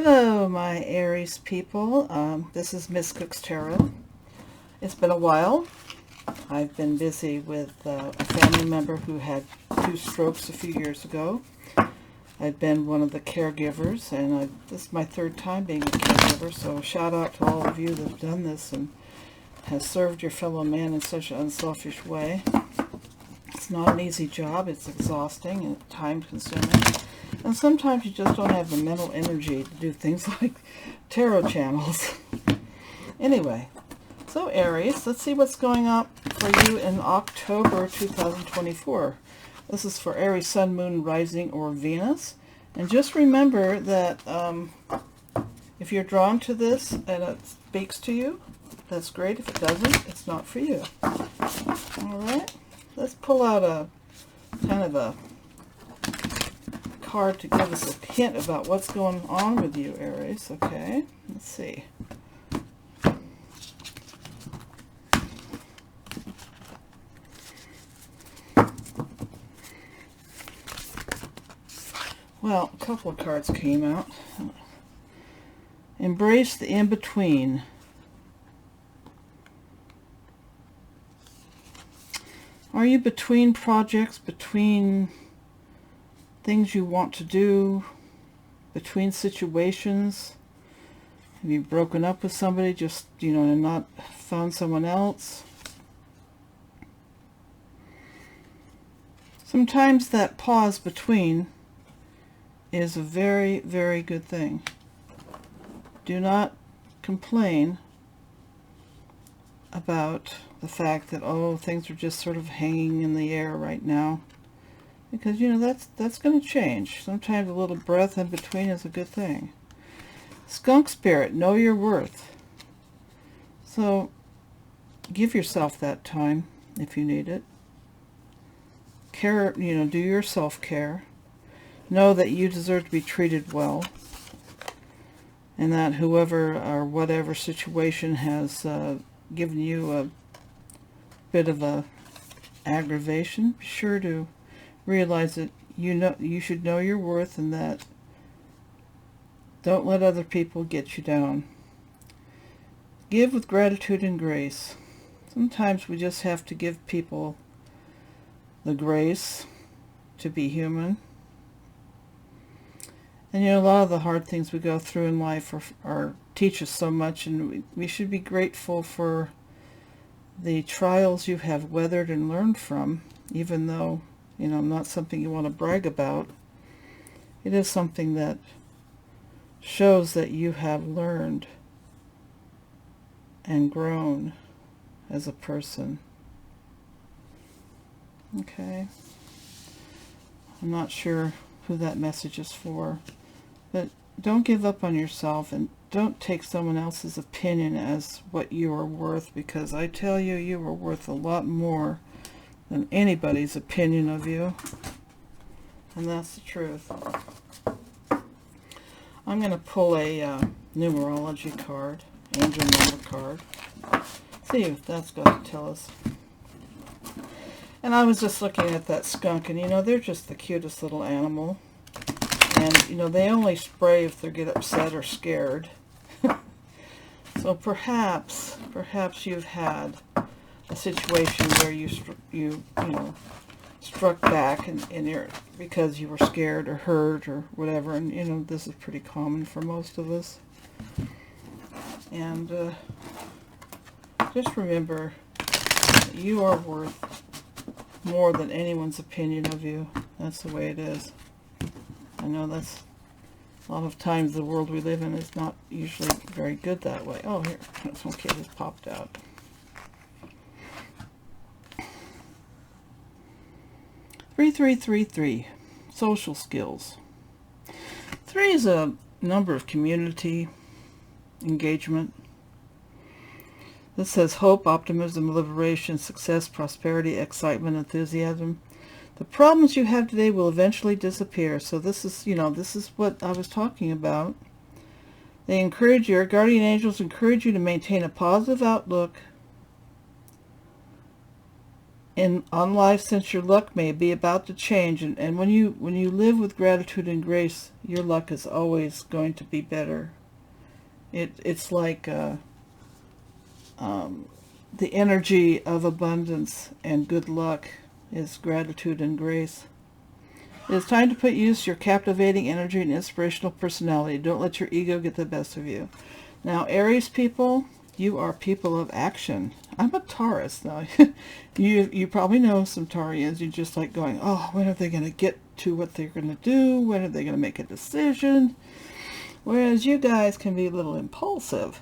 Hello, my Aries people. This is Miss Cook's Tarot. It's been a while. I've been busy with a family member who had 2 strokes a few years ago. I've been one of the caregivers, and this is my 3rd time being a caregiver, so shout out to all of you that have done this and has served your fellow man in such an unselfish way. It's not an easy job. It's exhausting and time-consuming. And sometimes you just don't have the mental energy to do things like tarot channels. Anyway, so Aries, let's see what's going on for you in October 2024. This is for Aries, Sun, Moon, Rising, or Venus. And just remember that if you're drawn to this and it speaks to you, that's great. If it doesn't, it's not for you. Alright, let's pull out a kind of a card to give us a hint about what's going on with you, Aries. Okay, let's see. Well, a couple of cards came out. Embrace the in-between. Are you between projects, between things you want to do, between situations? Have you broken up with somebody, just, and not found someone else? Sometimes that pause between is a very, very good thing. Do not complain about the fact that, oh, things are just sort of hanging in the air right now. Because, that's going to change. Sometimes a little breath in between is a good thing. Skunk spirit, know your worth. So, give yourself that time if you need it. Care, do your self-care. Know that you deserve to be treated well. And that whoever or whatever situation has given you a bit of a aggravation, be sure to realize that you should know your worth, and that don't let other people get you down. Give with gratitude and grace. Sometimes we just have to give people the grace to be human. And a lot of the hard things we go through in life are teach us so much, and we should be grateful for the trials you have weathered and learned from, even though not something you want to brag about. It is something that shows that you have learned and grown as a person. Okay. I'm not sure who that message is for, but don't give up on yourself, and don't take someone else's opinion as what you are worth, because I tell you, you are worth a lot more than anybody's opinion of you. And that's the truth. I'm going to pull a numerology card, angel number card. See what that's got to tell us. And I was just looking at that skunk, and they're just the cutest little animal. And they only spray if they get upset or scared. So perhaps you've had a situation where you struck back and you're, because you were scared or hurt or whatever, and this is pretty common for most of us. And just remember that you are worth more than anyone's opinion of you. That's the way it is. I know that's a lot of times the world we live in is not usually very good that way. Oh, here, okay, this popped out. Three. Social skills. 3 is a number of community engagement. This says hope, optimism, liberation, success, prosperity, excitement, enthusiasm. The problems you have today will eventually disappear. So this is, this is what I was talking about. They encourage your guardian angels encourage you to maintain a positive outlook on life, since your luck may be about to change, and when you live with gratitude and grace, your luck is always going to be better. It's like the energy of abundance and good luck is gratitude and grace. It is time to put use to your captivating energy and inspirational personality. Don't let your ego get the best of you. Now, Aries people, you are people of action. I'm a Taurus. Now, you probably know some Taurians. You're just like going, oh, when are they going to get to what they're going to do? When are they going to make a decision? Whereas you guys can be a little impulsive.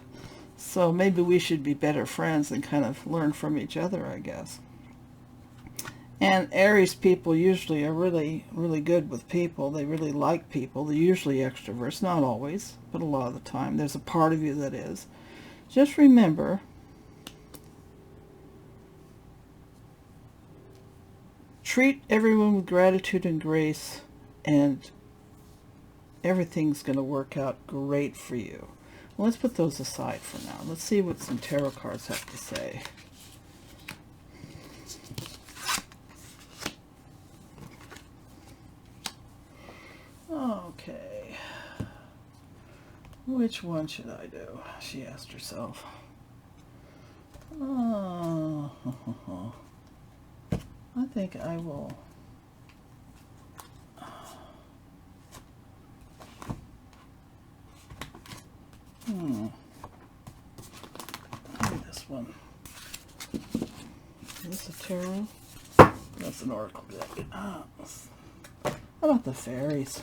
So maybe we should be better friends and kind of learn from each other, I guess. And Aries people usually are really, really good with people. They really like people. They're usually extroverts. Not always, but a lot of the time. There's a part of you that is. Just remember, treat everyone with gratitude and grace, and everything's going to work out great for you. Well, let's put those aside for now. Let's see what some tarot cards have to say. Okay. Which one should I do? She asked herself. Oh, I think I will. Maybe this one. Is this a tarot? That's an oracle deck. How about the fairies?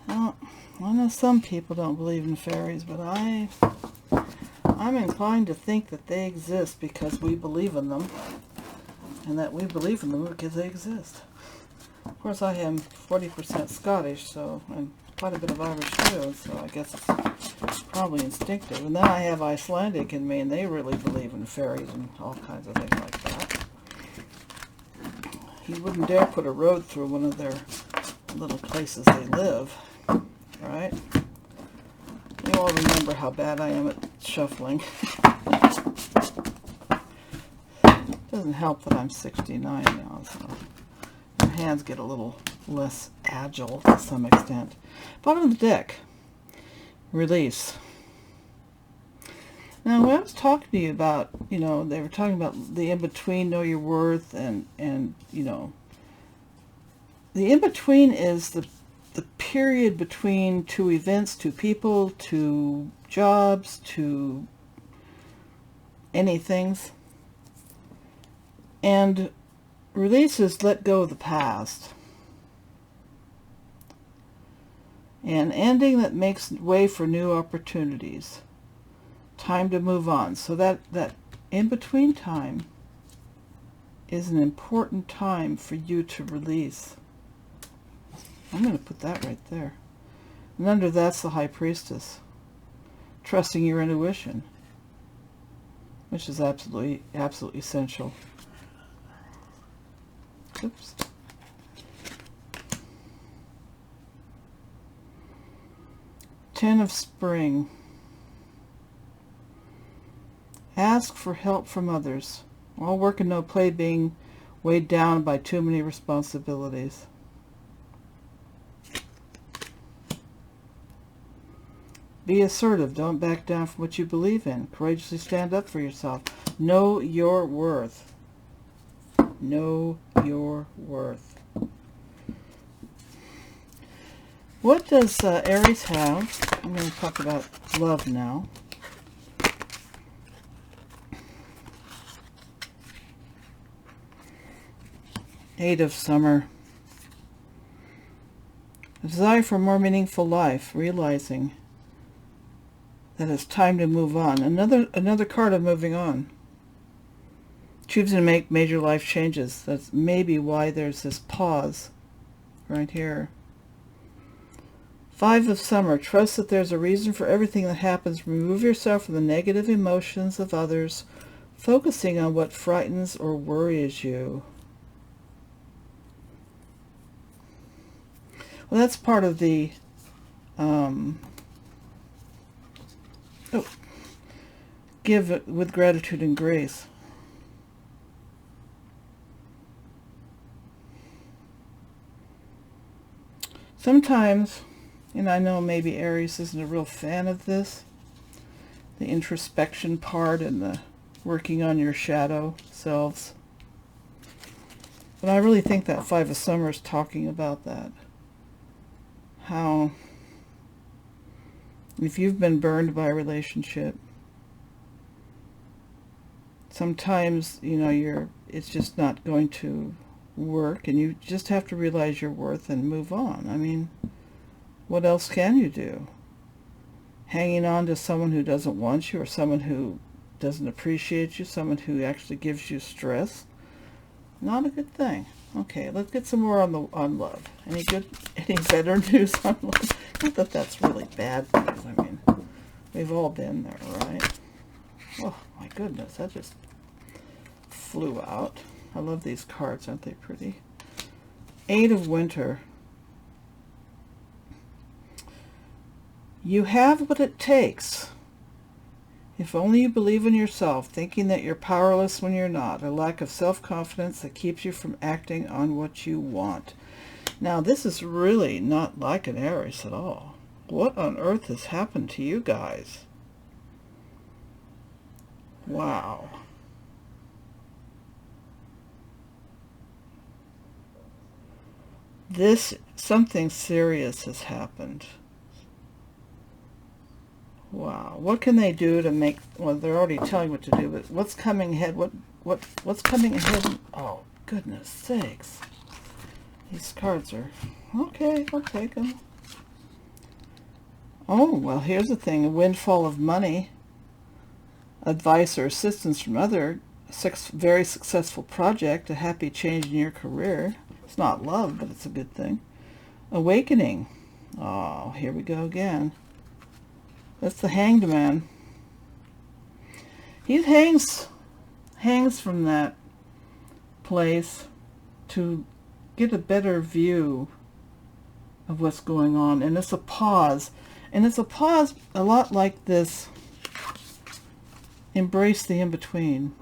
Well, I know some people don't believe in fairies, but I'm inclined to think that they exist because we believe in them, and that we believe in them because they exist. Of course, I am 40% Scottish, so and quite a bit of Irish too, so I guess it's probably instinctive. And then I have Icelandic in me, and they really believe in fairies and all kinds of things like that. You wouldn't dare put a road through one of their little places they live, right? You all remember how bad I am at shuffling. Doesn't help that I'm 69 now, so my hands get a little less agile to some extent. Bottom of the deck, release. Now, when I was talking to you about, they were talking about the in-between, know your worth, and the in-between is the period between two events, two people, two jobs, two anythings. And release is let go of the past. And ending that makes way for new opportunities. Time to move on. So that in-between time is an important time for you to release. I'm going to put that right there. And under that's the High Priestess. Trusting your intuition, which is absolutely essential. Oops. Ten of Spring. Ask for help from others. All work and no play, being weighed down by too many responsibilities. Be assertive. Don't back down from what you believe in. Courageously stand up for yourself. Know your worth. Know your worth. What does Aries have? I'm going to talk about love now. Eight of Summer. A desire for a more meaningful life, realizing that it's time to move on. Another card of moving on. Choosing to make major life changes. That's maybe why there's this pause right here. Five of Summer. Trust that there's a reason for everything that happens. Remove yourself from the negative emotions of others, focusing on what frightens or worries you. Well, that's part of the give with gratitude and grace. Sometimes, and I know maybe Aries isn't a real fan of this, the introspection part and the working on your shadow selves. But I really think that Five of Summer is talking about that. How if you've been burned by a relationship, sometimes, you know, it's just not going to work, and you just have to realize your worth and move on. I mean, what else can you do? Hanging on to someone who doesn't want you, or someone who doesn't appreciate you, someone who actually gives you stress, not a good thing. Okay, let's get some more on love. Any better news on love? Not that that's really bad news. I mean, we've all been there, right? Oh my goodness, that just flew out. I love these cards, aren't they pretty? Eight of Winter. You have what it takes. If only you believe in yourself, thinking that you're powerless when you're not. A lack of self-confidence that keeps you from acting on what you want. Now, this is really not like an Aries at all. What on earth has happened to you guys? Wow. Something serious has happened. Wow. What can they do to make, well, they're already telling what to do, but what's coming ahead? What's coming ahead? Oh, goodness sakes. These cards are, okay, I'll take them. Oh, well, here's the thing. A windfall of money, advice or assistance from other, very successful project, a happy change in your career. It's not love, but it's a good thing. Awakening. Oh, here we go again. That's the Hanged Man. He hangs from that place to get a better view of what's going on. And it's a pause. And it's a pause a lot like this. Embrace the in-between.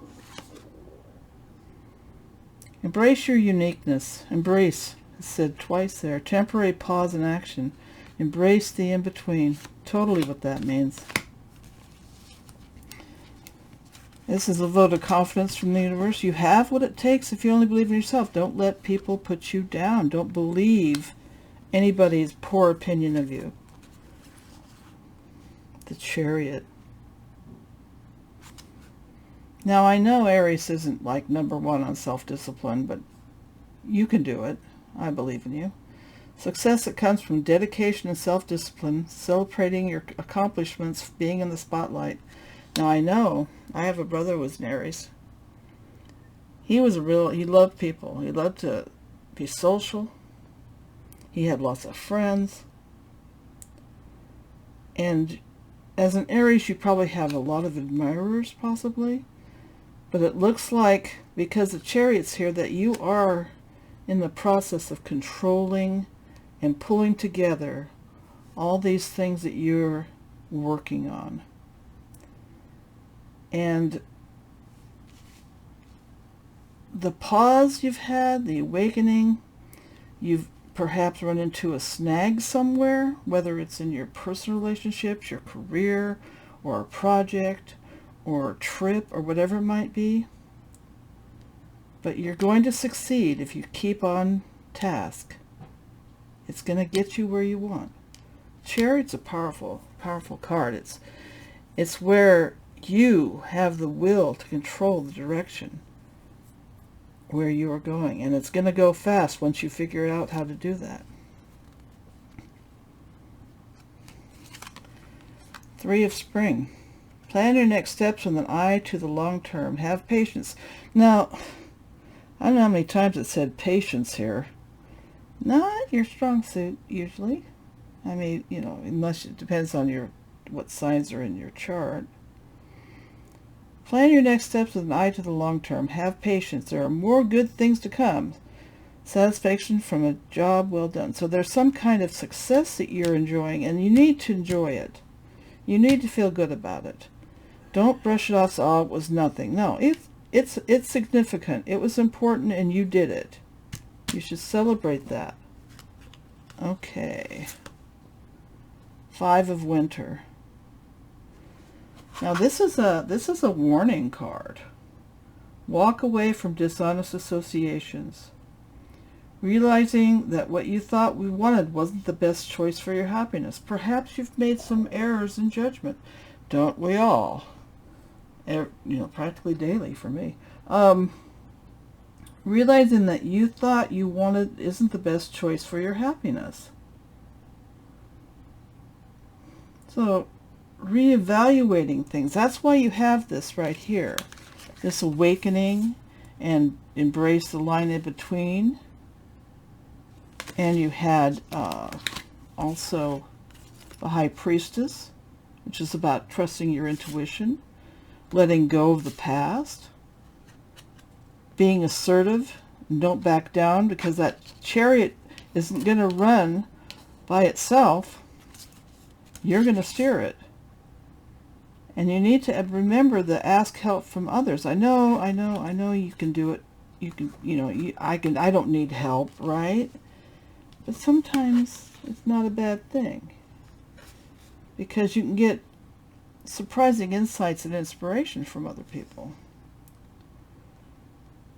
Embrace your uniqueness. Embrace, it's said twice there. Temporary pause in action. Embrace the in-between. Totally what that means. This is a vote of confidence from the universe. You have what it takes if you only believe in yourself. Don't let people put you down. Don't believe anybody's poor opinion of you. The Chariot. Now, I know Aries isn't like #1 on self-discipline, but you can do it. I believe in you. Success that comes from dedication and self-discipline, celebrating your accomplishments, being in the spotlight. Now, I know I have a brother who was an Aries. He loved people. He loved to be social. He had lots of friends. And as an Aries, you probably have a lot of admirers, possibly. But it looks like, because the Chariot's here, that you are in the process of controlling and pulling together all these things that you're working on. And the pause you've had, the awakening, you've perhaps run into a snag somewhere, whether it's in your personal relationships, your career, or a project, or a trip, or whatever it might be. But you're going to succeed if you keep on task. It's going to get you where you want. Chariot's a powerful, powerful card. It's where you have the will to control the direction where you are going. And it's going to go fast once you figure out how to do that. Three of Spring. Plan your next steps with an eye to the long term. Have patience. Now, I don't know how many times it said patience here. Not your strong suit, usually. I mean, you know, unless it depends on what signs are in your chart. Plan your next steps with an eye to the long term. Have patience. There are more good things to come. Satisfaction from a job well done. So there's some kind of success that you're enjoying, and you need to enjoy it. You need to feel good about it. Don't brush it off as, oh, it was nothing. No, it's significant. It was important, and you did it. You should celebrate that. Okay. 5 of Winter. Now this is a warning card. Walk away from dishonest associations. Realizing that what you thought we wanted wasn't the best choice for your happiness. Perhaps you've made some errors in judgment. Don't we all? Practically daily for me. Realizing that you thought you wanted isn't the best choice for your happiness. So, reevaluating things. That's why you have this right here. This awakening and embrace the line in between. And you had also the High Priestess, which is about trusting your intuition, letting go of the past, being assertive, and don't back down, because that Chariot isn't going to run by itself. You're going to steer it. And you need to remember to ask help from others. I know you can do it. You can, I don't need help, right? But sometimes it's not a bad thing, because you can get surprising insights and inspiration from other people.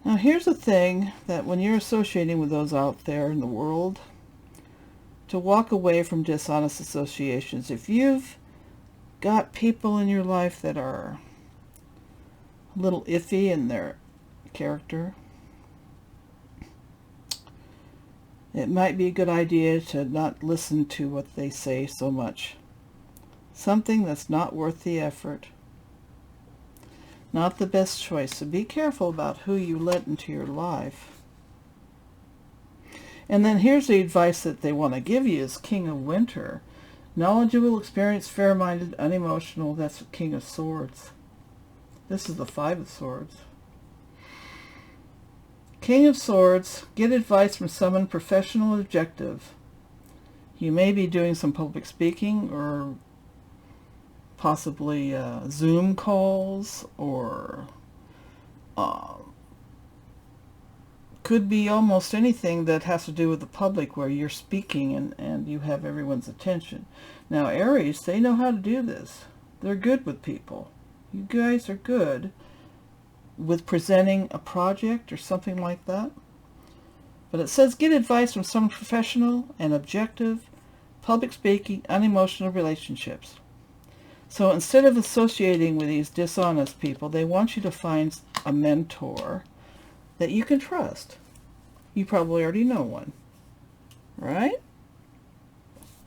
Now here's the thing, that when you're associating with those out there in the world, to walk away from dishonest associations. If you've got people in your life that are a little iffy in their character, it might be a good idea to not listen to what they say so much. Something that's not worth the effort. Not the best choice. So be careful about who you let into your life. And then here's the advice that they want to give you is King of Winter. Knowledgeable, experienced, fair-minded, unemotional. That's King of Swords. This is the 5 of Swords. King of Swords, get advice from someone professional and objective. You may be doing some public speaking or possibly Zoom calls, or could be almost anything that has to do with the public where you're speaking and you have everyone's attention. Now Aries, they know how to do this. They're good with people. You guys are good with presenting a project or something like that. But it says get advice from someone professional and objective, public speaking, unemotional relationships. So instead of associating with these dishonest people, they want you to find a mentor that you can trust. You probably already know one, right?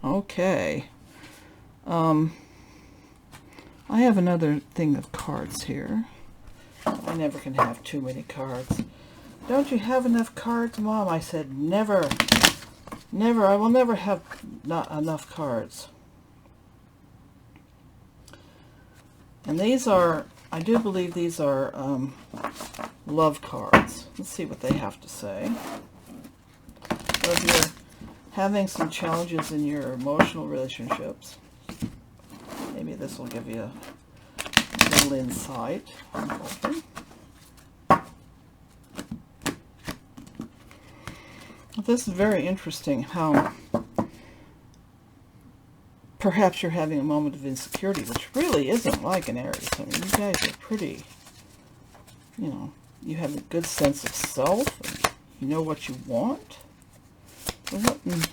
Okay. I have another thing of cards here. I never can have too many cards. Don't you have enough cards, Mom? I said never. Never. I will never have not enough cards. And these are, I do believe these are love cards. Let's see what they have to say. So if you're having some challenges in your emotional relationships, maybe this will give you a little insight. I'm hoping. This is very interesting, how perhaps you're having a moment of insecurity, which really isn't like an Aries. I mean, you guys are pretty, you have a good sense of self, and you know what you want. Is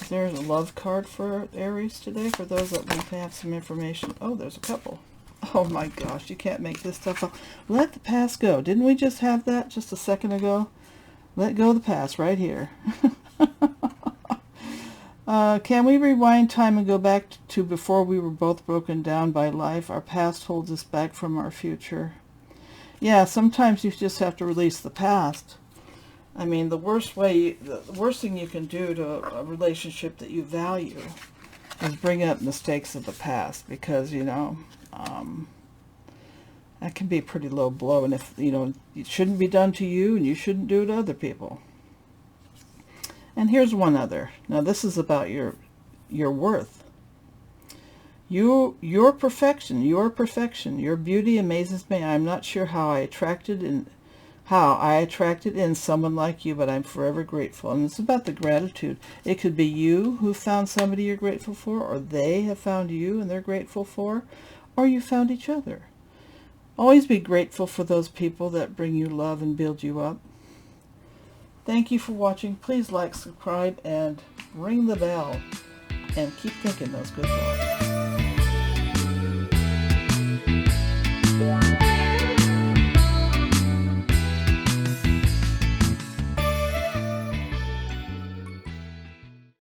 there a love card for Aries today, for those that want to have some information? Oh, there's a couple. Oh my gosh, you can't make this stuff up. Let the past go. Didn't we just have that just a second ago? Let go of the past right here. Can we rewind time and go back to before we were both broken down by life? Our past holds us back from our future. Yeah, sometimes you just have to release the past. I mean, the worst thing you can do to a relationship that you value is bring up mistakes of the past, because, that can be a pretty low blow. And if, it shouldn't be done to you, and you shouldn't do it to other people. And here's one other. Now this is about your worth. Your perfection, your beauty amazes me. I'm not sure how I attracted and How I attracted in someone like you, but I'm forever grateful. And it's about the gratitude. It could be you who found somebody you're grateful for, or they have found you and they're grateful for, or you found each other. Always be grateful for those people that bring you love and build you up. Thank you for watching. Please like, subscribe, and ring the bell. And keep thinking those good thoughts.